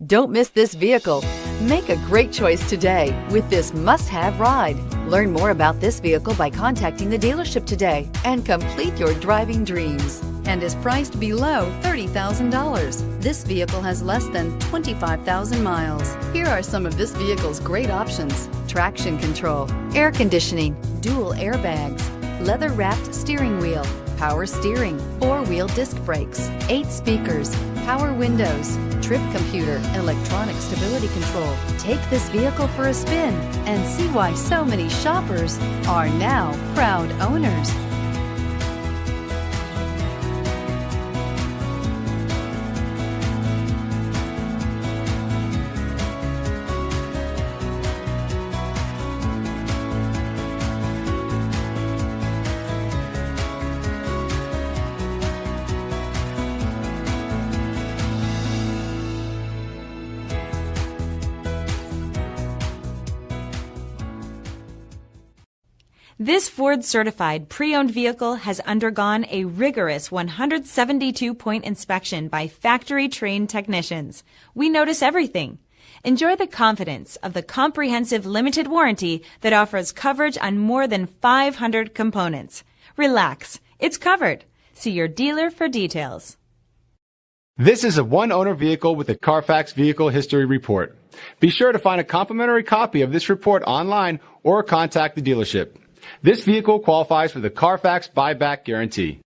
Don't miss this vehicle. Make a great choice today with this must-have ride. Learn more about this vehicle by contacting the dealership today and complete your driving dreams, and is priced below $30,000. This vehicle has less than 25,000 miles. Here are some of this vehicle's great options: traction control, air conditioning, dual airbags, leather-wrapped steering wheel, power steering, four-wheel disc brakes, 8 speakers, power windows, trip computer, electronic stability control. Take this vehicle for a spin and see why so many shoppers are now proud owners. This Ford-certified pre-owned vehicle has undergone a rigorous 172-point inspection by factory-trained technicians. We notice everything. Enjoy the confidence of the comprehensive limited warranty that offers coverage on more than 500 components. Relax, it's covered. See your dealer for details. This is a one-owner vehicle with a Carfax Vehicle History Report. Be sure to find a complimentary copy of this report online or contact the dealership. This vehicle qualifies for the Carfax Buyback Guarantee.